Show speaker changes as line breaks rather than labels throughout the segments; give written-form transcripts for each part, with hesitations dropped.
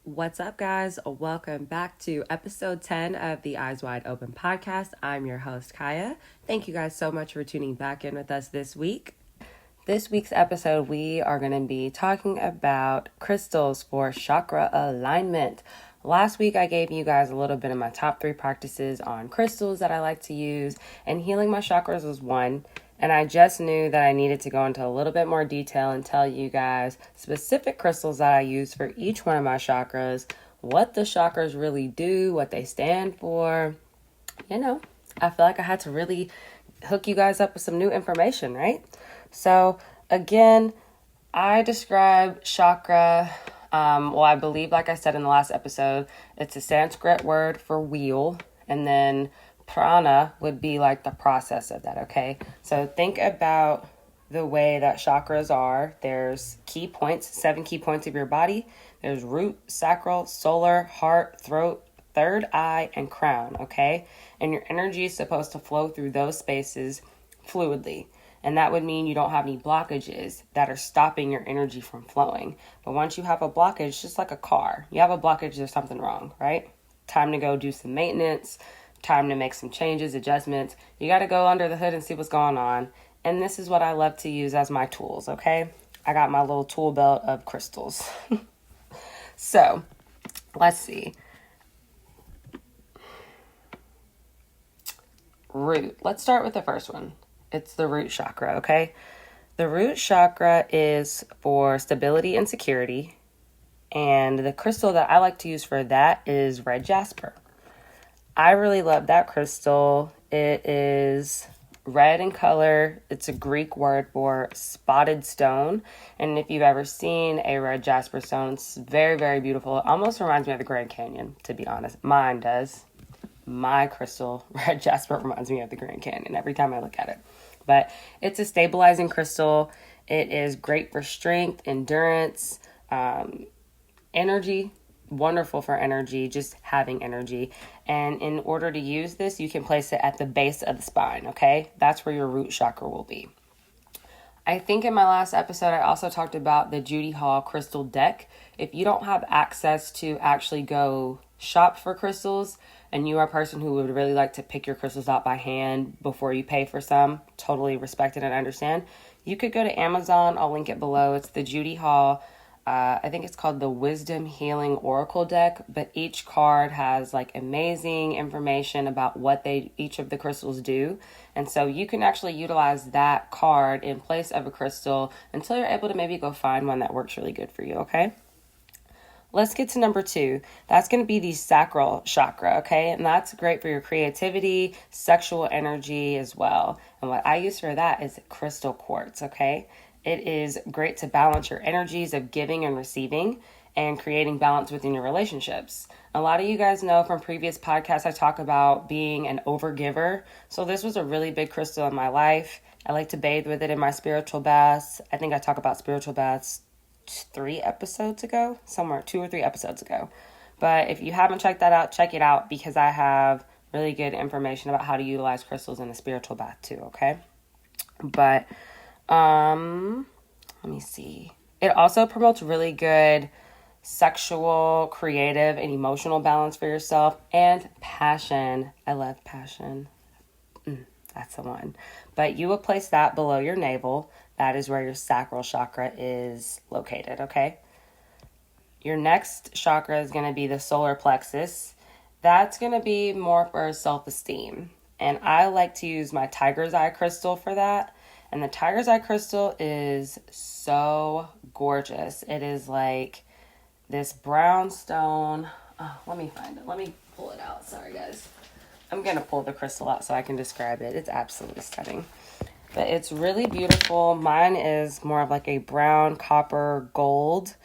What's up, guys? Welcome back to episode 10 of the Eyes Wide Open podcast. I'm your host, Kiah. Thank you guys so much for tuning back in with us this week. This week's episode, we are going to be talking about crystals for chakra alignment. Last week, I gave you guys a little bit of my top 3 practices on crystals that I like to use, and healing my chakras was one. And I just knew that I needed to go into a little bit more detail and tell you guys specific crystals that I use for each one of my chakras, what the chakras really do, what they stand for. You know, I feel like I had to really hook you guys up with some new information, right? So again, I describe chakra, I believe, like I said in the last episode, it's a Sanskrit word for wheel, and then prana would be like the process of that, okay? So think about the way that chakras are. There's key points, 7 key points of your body. There's root, sacral, solar, heart, throat, third eye, and crown, okay? And your energy is supposed to flow through those spaces fluidly. And that would mean you don't have any blockages that are stopping your energy from flowing. But once you have a blockage, just like a car, you have a blockage, there's something wrong, right? Time to go do some maintenance, time to make some changes, adjustments. You got to go under the hood and see what's going on. And this is what I love to use as my tools, okay? I got my little tool belt of crystals. So, let's see. Root. Let's start with the first one. It's the root chakra, okay? The root chakra is for stability and security. And the crystal that I like to use for that is red jasper. I really love that crystal. It is red in color. It's a Greek word for spotted stone. And if you've ever seen a red jasper stone, it's very, very beautiful. It almost reminds me of the Grand Canyon, to be honest. Mine does. My crystal, red jasper, reminds me of the Grand Canyon every time I look at it. But it's a stabilizing crystal. It is great for strength, endurance, energy. Wonderful for energy, just having energy. And in order to use this, you can place it at the base of the spine, okay? That's where your root chakra will be. I think in my last episode, I also talked about the Judy Hall Crystal deck. If you don't have access to actually go shop for crystals, and you are a person who would really like to pick your crystals out by hand before you pay for some, totally respect it and understand, you could go to Amazon. I'll link it below. It's the Judy Hall I think it's called the Wisdom Healing Oracle deck, but each card has like amazing information about what each of the crystals do. And so you can actually utilize that card in place of a crystal until you're able to maybe go find one that works really good for you, okay? Let's get to number 2. That's going to be the Sacral Chakra, okay? And that's great for your creativity, sexual energy as well. And what I use for that is crystal quartz, okay? It is great to balance your energies of giving and receiving and creating balance within your relationships. A lot of you guys know from previous podcasts, I talk about being an overgiver. So this was a really big crystal in my life. I like to bathe with it in my spiritual baths. I think I talk about spiritual baths 3 episodes ago, somewhere 2 or 3 episodes ago. But if you haven't checked that out, check it out because I have really good information about how to utilize crystals in a spiritual bath too, okay? But let me see. It also promotes really good sexual, creative, and emotional balance for yourself and passion. I love passion. That's the one. But you will place that below your navel. That is where your sacral chakra is located, okay? Your next chakra is going to be the solar plexus. That's going to be more for self-esteem. And I like to use my tiger's eye crystal for that. And the tiger's eye crystal is so gorgeous. It is like this brown stone. Oh, let me find it. Let me pull it out. Sorry, guys. I'm going to pull the crystal out so I can describe it. It's absolutely stunning. But it's really beautiful. Mine is more of like a brown, copper, gold.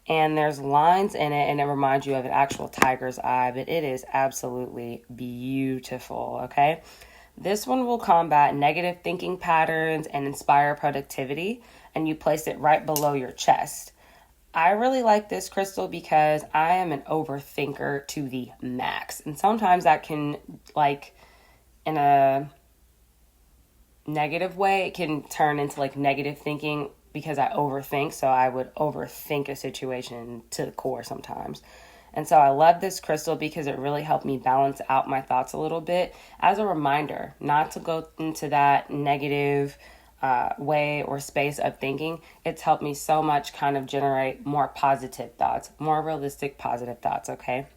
And there's lines in it, and it reminds you of an actual tiger's eye. But it is absolutely beautiful, okay? This one will combat negative thinking patterns and inspire productivity, and you place it right below your chest. I really like this crystal because I am an overthinker to the max. And sometimes that can, like, in a negative way, it can turn into, like, negative thinking because I overthink. So I would overthink a situation to the core sometimes. And so I love this crystal because it really helped me balance out my thoughts a little bit as a reminder not to go into that negative way or space of thinking. It's helped me so much kind of generate more positive thoughts, more realistic positive thoughts, okay?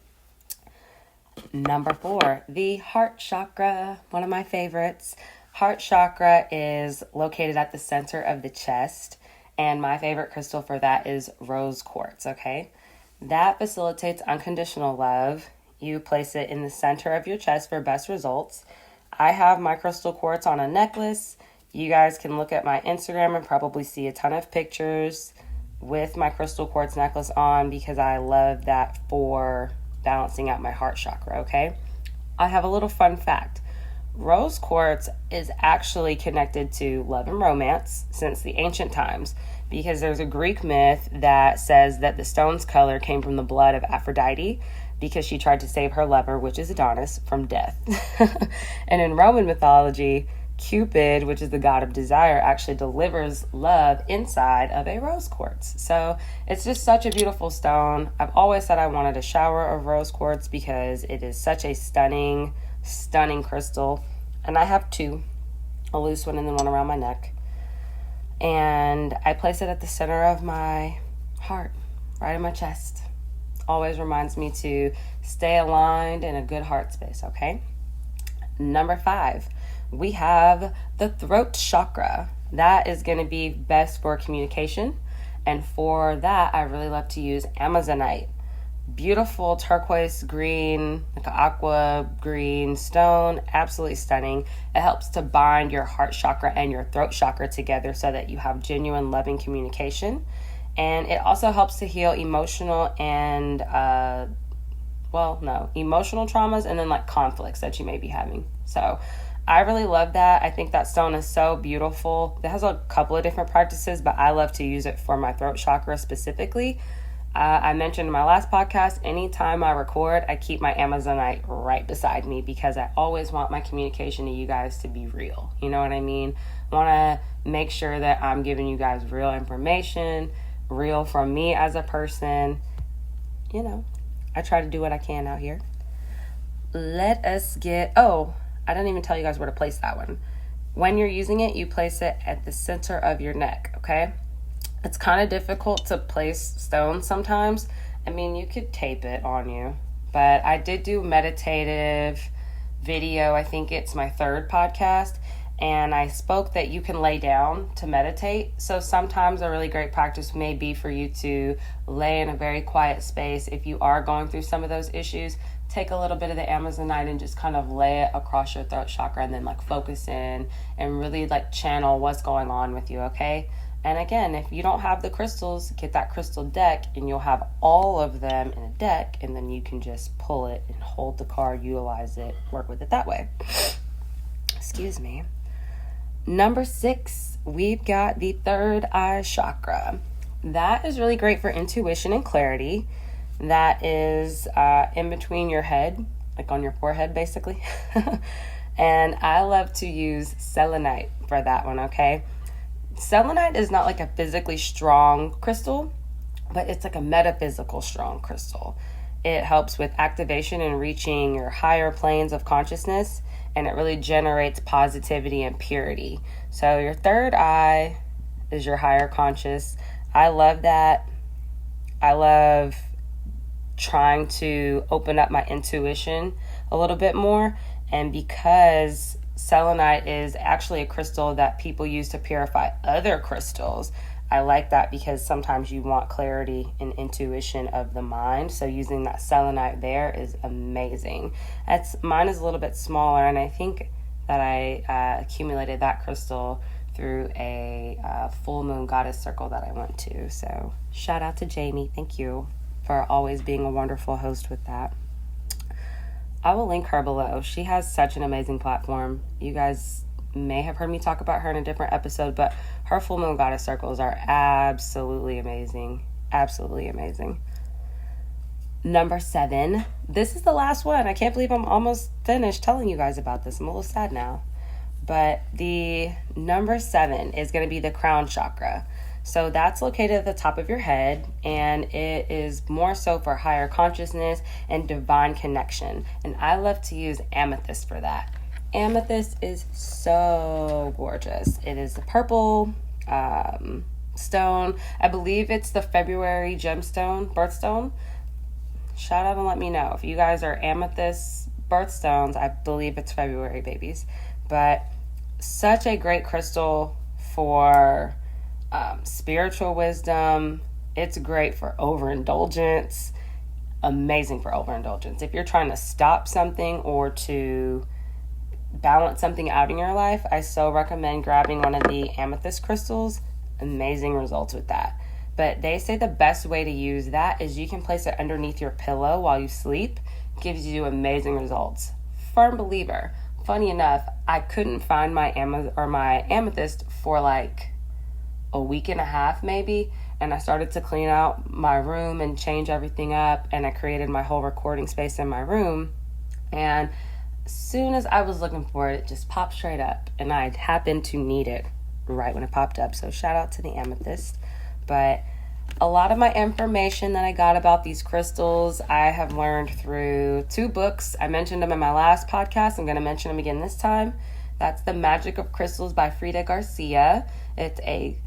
Number 4, the heart chakra, one of my favorites. Heart chakra is located at the center of the chest, and my favorite crystal for that is rose quartz, okay? That facilitates unconditional love. You place it in the center of your chest for best results. I have my crystal quartz on a necklace. You guys can look at my Instagram and probably see a ton of pictures with my crystal quartz necklace on because I love that for balancing out my heart chakra, okay? I have a little fun fact. Rose quartz is actually connected to love and romance since the ancient times because there's a Greek myth that says that the stone's color came from the blood of Aphrodite because she tried to save her lover, which is Adonis, from death. And in Roman mythology, Cupid, which is the god of desire, actually delivers love inside of a rose quartz. So it's just such a beautiful stone. I've always said I wanted a shower of rose quartz because it is such a stunning crystal. And I have 2, a loose one and then one around my neck. And I place it at the center of my heart, right in my chest. Always reminds me to stay aligned in a good heart space, okay? Number 5, we have the throat chakra. That is going to be best for communication. And for that, I really love to use Amazonite. Beautiful turquoise green, like an aqua green stone. Absolutely stunning. It helps to bind your heart chakra and your throat chakra together so that you have genuine loving communication. And it also helps to heal emotional and, emotional traumas and then like conflicts that you may be having. So I really love that. I think that stone is so beautiful. It has a couple of different practices, but I love to use it for my throat chakra specifically. I mentioned in my last podcast, anytime I record, I keep my Amazonite right beside me because I always want my communication to you guys to be real. You know what I mean? I want to make sure that I'm giving you guys real information, real from me as a person. You know, I try to do what I can out here. Let us get... Oh, I didn't even tell you guys where to place that one. When you're using it, you place it at the center of your neck, okay? It's kind of difficult to place stones sometimes. I mean, you could tape it on you. But I did do meditative video. I think it's my 3rd podcast. And I spoke that you can lay down to meditate. So sometimes a really great practice may be for you to lay in a very quiet space. If you are going through some of those issues, take a little bit of the Amazonite and just kind of lay it across your throat chakra and then like focus in and really like channel what's going on with you, okay? And again, if you don't have the crystals, get that crystal deck and you'll have all of them in a deck and then you can just pull it and hold the card, utilize it, work with it that way. Excuse me. Number 6, we've got the 3rd eye chakra. That is really great for intuition and clarity. That is in between your head, like on your forehead, basically. And I love to use selenite for that one, okay? Selenite is not like a physically strong crystal, but it's like a metaphysical strong crystal. It helps with activation and reaching your higher planes of consciousness, and it really generates positivity and purity. So your 3rd eye is your higher conscious. I love that. I love trying to open up my intuition a little bit more. And because selenite is actually a crystal that people use to purify other crystals, I like that because sometimes you want clarity and intuition of the mind. So using that selenite there is amazing. Mine is a little bit smaller, and I think that I accumulated that crystal through a full moon goddess circle that I went to. So shout out to Jamie. Thank you for always being a wonderful host with that. I will link her below. She has such an amazing platform. You guys may have heard me talk about her in a different episode, but her full moon goddess circles are absolutely amazing. Absolutely amazing. Number 7. This is the last one. I can't believe I'm almost finished telling you guys about this. I'm a little sad now. But the number 7 is going to be the crown chakra. So that's located at the top of your head, and it is more so for higher consciousness and divine connection. And I love to use amethyst for that. Amethyst is so gorgeous. It is the purple stone. I believe it's the February gemstone, birthstone. Shout out and let me know if you guys are amethyst birthstones. I believe it's February, babies. But such a great crystal for spiritual wisdom. It's great for overindulgence. Amazing for overindulgence. If you're trying to stop something or to balance something out in your life, I so recommend grabbing one of the amethyst crystals. Amazing results with that. But they say the best way to use that is you can place it underneath your pillow while you sleep. Gives you amazing results. Firm believer. Funny enough, I couldn't find my amethyst for like a week and a half maybe, and I started to clean out my room and change everything up, and I created my whole recording space in my room, and as soon as I was looking for it, it just popped straight up, and I happened to need it right when it popped up. So shout out to the amethyst. But a lot of my information that I got about these crystals, I have learned through 2 books. I mentioned them in my last podcast. I'm going to mention them again this time. That's The Magic of Crystals by Frida Garcia. It's a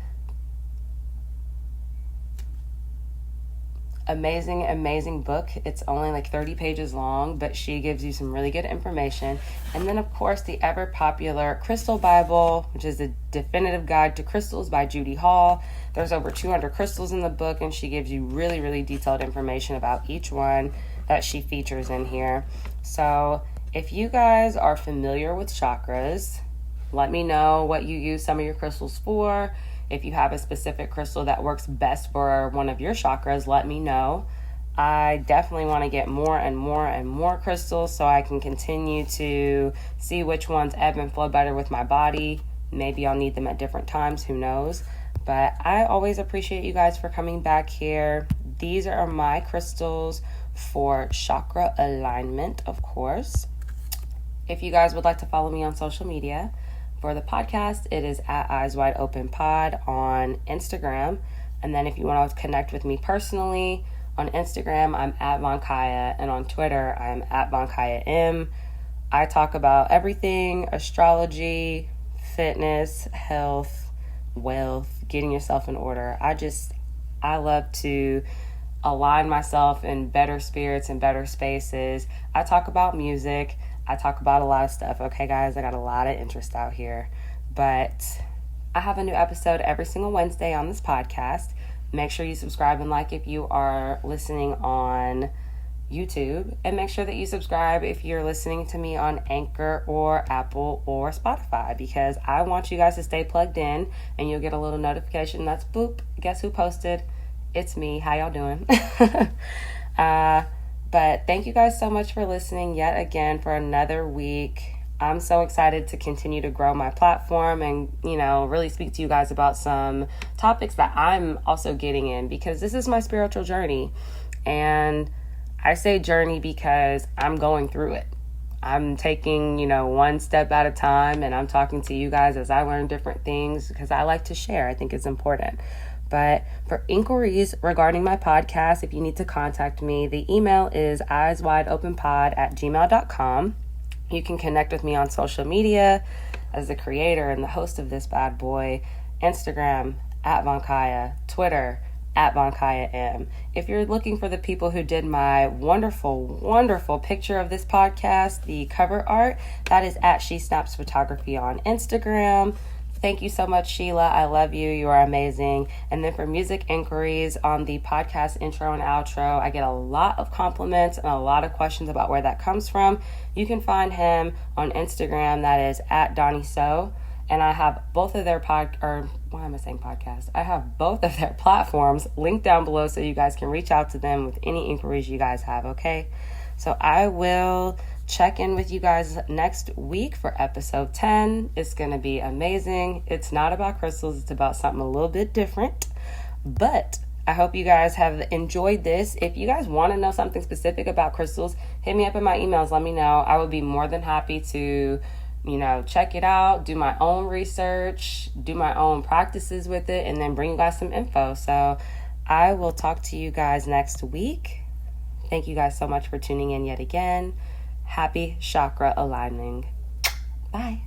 amazing book. It's only like 30 pages long, but she gives you some really good information. And then, of course, the ever popular Crystal Bible, which is a definitive guide to crystals by Judy Hall. There's over 200 crystals in the book, and she gives you really detailed information about each one that she features in here. So if you guys are familiar with chakras, let me know what you use some of your crystals for. If you have a specific crystal that works best for one of your chakras, let me know. I definitely want to get more and more crystals so I can continue to see which ones ebb and flow better with my body. Maybe I'll need them at different times, who knows. But I always appreciate you guys for coming back here. These are my crystals for chakra alignment, of course. If you guys would like to follow me on social media, for the podcast, it is at Eyes Wide Open Pod on Instagram. And then if you want to connect with me personally, on Instagram, I'm at Von Kiah, and on Twitter, I'm at Von Kiah M. I talk about everything: astrology, fitness, health, wealth, getting yourself in order. I love to align myself in better spirits and better spaces. I talk about music. I talk about a lot of stuff. Okay, guys, I got a lot of interest out here. But I have a new episode every single Wednesday on this podcast. Make sure you subscribe and like if you are listening on YouTube. And make sure that you subscribe if you're listening to me on Anchor or Apple or Spotify, because I want you guys to stay plugged in, and you'll get a little notification that's boop. Guess who posted? It's me. How y'all doing? But thank you guys so much for listening yet again for another week. I'm so excited to continue to grow my platform and, really speak to you guys about some topics that I'm also getting in, because this is my spiritual journey. And I say journey because I'm going through it. I'm taking, one step at a time, and I'm talking to you guys as I learn different things, because I like to share. I think it's important. But for inquiries regarding my podcast, if you need to contact me, the email is eyeswideopenpod@gmail.com. You can connect with me on social media as the creator and the host of this bad boy. Instagram, @Von Kiah. Twitter, @Von Kiah M. If you're looking for the people who did my wonderful picture of this podcast, the cover art, that is @SheSnaps Photography on Instagram. Thank you so much, Sheila. I love you. You are amazing. And then for music inquiries on the podcast intro and outro, I get a lot of compliments and a lot of questions about where that comes from. You can find him on Instagram. That is @DonnieSo. And I have both of their podcast? I have both of their platforms linked down below so you guys can reach out to them with any inquiries you guys have, okay? So I will check in with you guys next week for episode 10. It's going to be amazing. It's not about crystals. It's about something a little bit different. But I hope you guys have enjoyed this. If you guys want to know something specific about crystals, hit me up in my emails. Let me know. I would be more than happy to check it out, do my own research, do my own practices with it, and then bring you guys some info. So I will talk to you guys next week. Thank you guys so much for tuning in yet again. Happy chakra aligning. Bye.